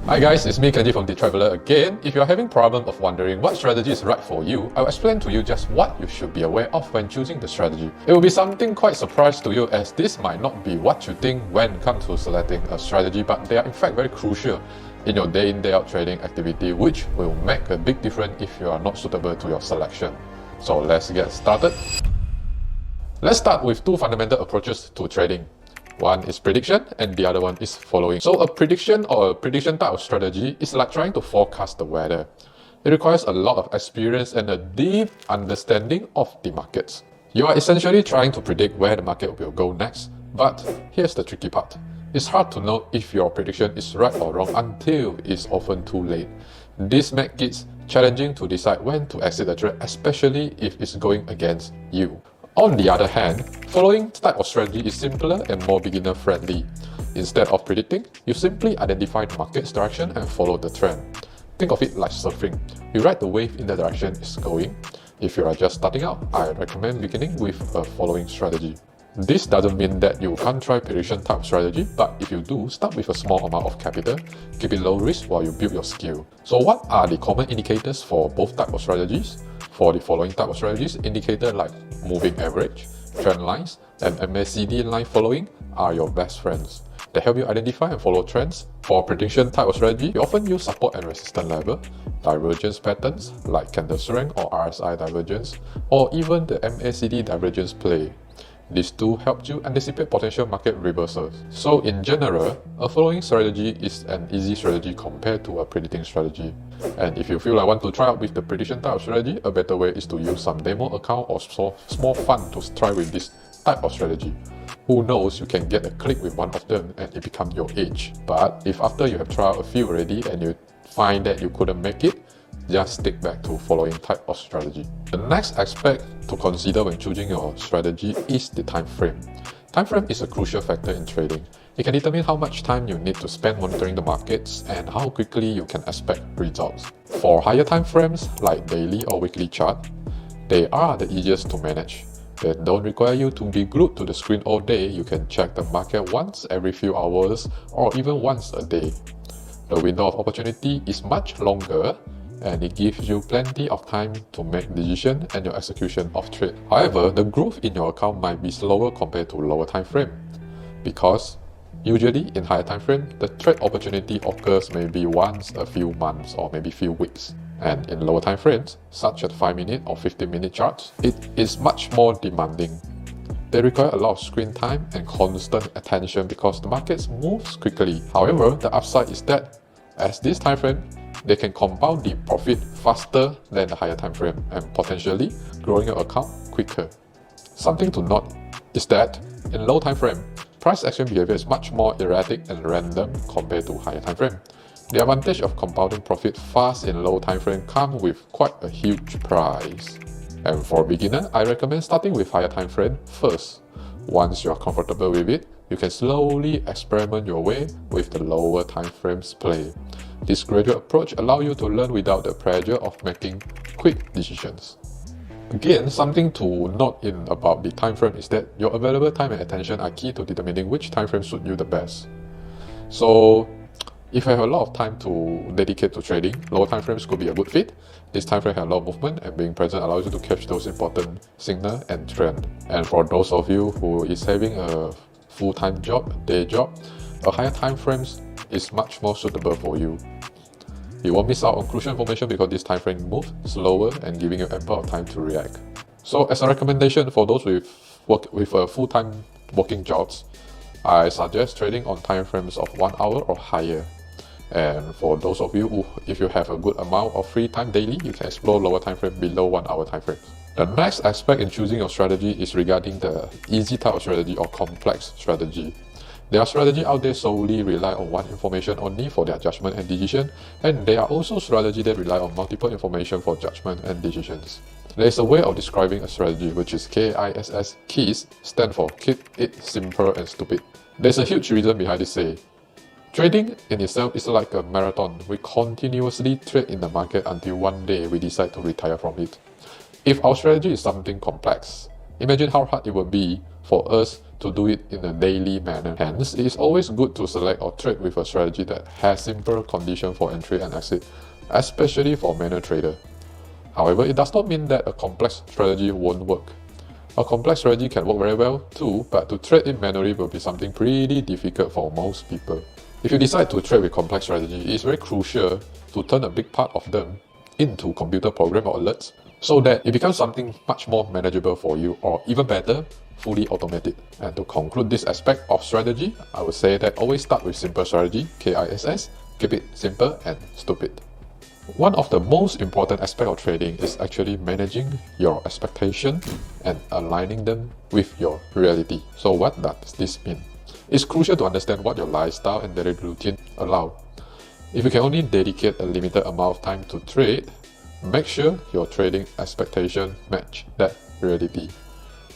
Hi guys, it's me Kenji from the Tradveller again. If you're having problem of wondering what strategy is right for you, I'll explain to you just what you should be aware of when choosing the strategy. It will be something quite surprise to you, as this might not be what you think when it comes to selecting a strategy, but they are in fact very crucial in your day in day out trading activity, which will make a big difference if you are not suitable to your selection. So let's get started. Let's start with two fundamental approaches to trading. One is prediction and the other one is following. So a prediction or a prediction type of strategy is like trying to forecast the weather. It requires a lot of experience and a deep understanding of the markets. You are essentially trying to predict where the market will go next, but here's the tricky part. It's hard to know if your prediction is right or wrong until it's often too late. This makes it challenging to decide when to exit a trade, especially if it's going against you. On the other hand, following type of strategy is simpler and more beginner-friendly. Instead of predicting, you simply identify the market's direction and follow the trend. Think of it like surfing. You ride the wave in the direction it's going. If you are just starting out, I recommend beginning with a following strategy. This doesn't mean that you can't try prediction type strategy, but if you do, start with a small amount of capital, keep it low risk while you build your skill. So what are the common indicators for both types of strategies? For the following type of strategies, indicators like moving average, trend lines, and MACD line following are your best friends. They help you identify and follow trends. For prediction type of strategy, you often use support and resistance level, divergence patterns like candle strength or RSI divergence, or even the MACD divergence play. These two help you anticipate potential market reversals. So in general, a following strategy is an easy strategy compared to a predicting strategy. And if you feel like want to try out with the prediction type of strategy, a better way is to use some demo account or small fund to try with this type of strategy. Who knows, you can get a click with one of them and it becomes your edge. But if after you have tried a few already and you find that you couldn't make it, just stick back to following type of strategy. The next aspect to consider when choosing your strategy is the time frame. Time frame is a crucial factor in trading. It can determine how much time you need to spend monitoring the markets and how quickly you can expect results. For higher time frames like daily or weekly chart, they are the easiest to manage. They don't require you to be glued to the screen all day. You can check the market once every few hours or even once a day. The window of opportunity is much longer, and it gives you plenty of time to make decisions and your execution of trade. However, the growth in your account might be slower compared to lower time frame, because usually in higher time frame, the trade opportunity occurs maybe once a few months or maybe few weeks. And in lower time frames, such as 5-minute or 15-minute charts, it is much more demanding. They require a lot of screen time and constant attention because the markets moves quickly. However, the upside is that as this time frame, they can compound the profit faster than the higher time frame and potentially growing your account quicker. Something to note is that in low time frame, price action behavior is much more erratic and random compared to higher time frame. The advantage of compounding profit fast in low time frame comes with quite a huge price. And for a beginner, I recommend starting with higher time frame first. Once you are comfortable with it, you can slowly experiment your way with the lower time frames play. This gradual approach allows you to learn without the pressure of making quick decisions. Again, something to note about the time frame is that your available time and attention are key to determining which time frame suits you the best. So, if you have a lot of time to dedicate to trading, lower time frames could be a good fit. This time frame has a lot of movement, and being present allows you to catch those important signals and trends. And for those of you who is having a full-time job, day job, a higher time frames is much more suitable for you. You won't miss out on crucial information because this time frame moves slower and giving you ample time to react. So as a recommendation for those with a full-time working jobs, I suggest trading on time frames of 1 hour or higher. And for those of you who, if you have a good amount of free time daily, you can explore lower time frame below 1 hour time frames. The next aspect in choosing your strategy is regarding the easy type of strategy or complex strategy. There are strategies out there solely rely on one information only for their judgment and decision, and there are also strategies that rely on multiple information for judgment and decisions. There is a way of describing a strategy which is KISS, KISS, stand for Keep It Simple and Stupid. There's a huge reason behind this say. Trading in itself is like a marathon. We continuously trade in the market until one day we decide to retire from it. If our strategy is something complex, imagine how hard it would be for us to do it in a daily manner. Hence, it is always good to select or trade with a strategy that has simple conditions for entry and exit, especially for manual trader. However, it does not mean that a complex strategy won't work. A complex strategy can work very well too, but to trade it manually will be something pretty difficult for most people. If you decide to trade with complex strategy, it is very crucial to turn a big part of them into computer program or alerts so that it becomes something much more manageable for you, or even better, fully automated. And to conclude this aspect of strategy, I would say that always start with simple strategy, KISS, keep it simple and stupid. One of the most important aspects of trading is actually managing your expectation and aligning them with your reality. So what does this mean? It's crucial to understand what your lifestyle and daily routine allow. If you can only dedicate a limited amount of time to trade, make sure your trading expectation match that reality.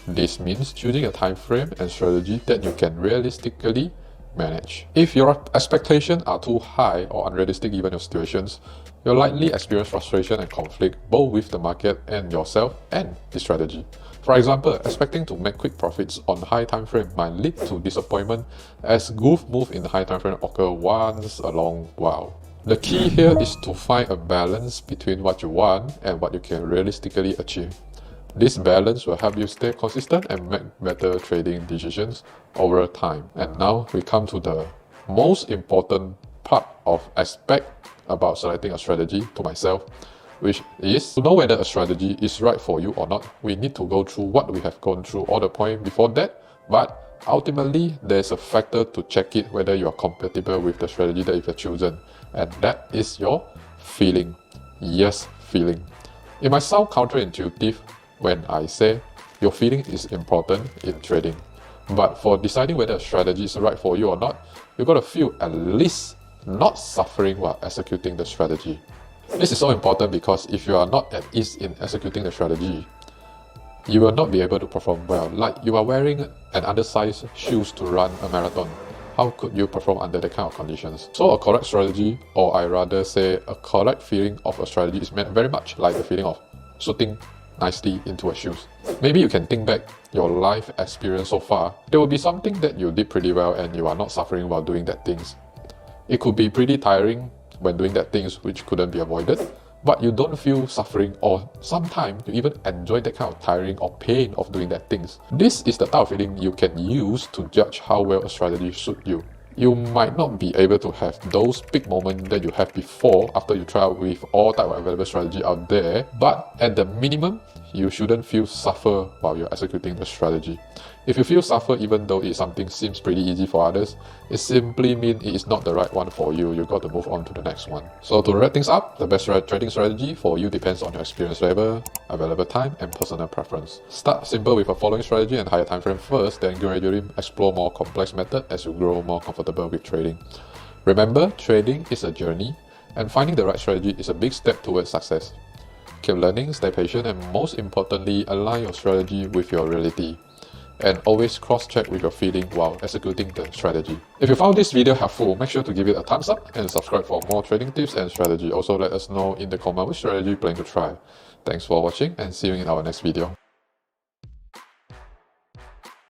This means choosing a time frame and strategy that you can realistically manage. If your expectations are too high or unrealistic given your situations, you'll likely experience frustration and conflict both with the market and yourself and the strategy. For example, expecting to make quick profits on high time frame might lead to disappointment as goof move in the high time frame occur once a long while. The key here is to find a balance between what you want and what you can realistically achieve. This balance will help you stay consistent and make better trading decisions over time. And now we come to the most important part of aspect about selecting a strategy to myself, which is to know whether a strategy is right for you or not. We need to go through what we have gone through all the point before that, but ultimately there's a factor to check it whether you are compatible with the strategy that you have chosen, and that is your feeling. Yes, feeling. It might sound counterintuitive when I say your feeling is important in trading, but for deciding whether a strategy is right for you or not, you've got to feel at least not suffering while executing the strategy. This is so important because if you are not at ease in executing the strategy, you will not be able to perform well. Like you are wearing an undersized shoes to run a marathon. How could you perform under that kind of conditions? So a correct strategy, or I rather say a correct feeling of a strategy, is meant very much like the feeling of suiting nicely into a shoes. Maybe you can think back your life experience so far. There will be something that you did pretty well and you are not suffering while doing that things. It could be pretty tiring when doing that things which couldn't be avoided, but you don't feel suffering, or sometimes you even enjoy that kind of tiring or pain of doing that things. This is the type of feeling you can use to judge how well a strategy suits you. You might not be able to have those big moments that you have before after you try out with all type of available strategy out there, but at the minimum, you shouldn't feel suffer while you're executing the strategy. If you feel suffer even though something seems pretty easy for others, it simply means it is not the right one for you. You got to move on to the next one. So to wrap things up, the best trading strategy for you depends on your experience level, available time, and personal preference. Start simple with a following strategy and higher time frame first, then gradually explore more complex method as you grow more comfortable with trading. Remember, trading is a journey, and finding the right strategy is a big step towards success. Keep learning, stay patient, and most importantly, align your strategy with your reality. And always cross-check with your feeling while executing the strategy. If you found this video helpful, make sure to give it a thumbs up and subscribe for more trading tips and strategy. Also let us know in the comment which strategy you plan to try. Thanks for watching and see you in our next video.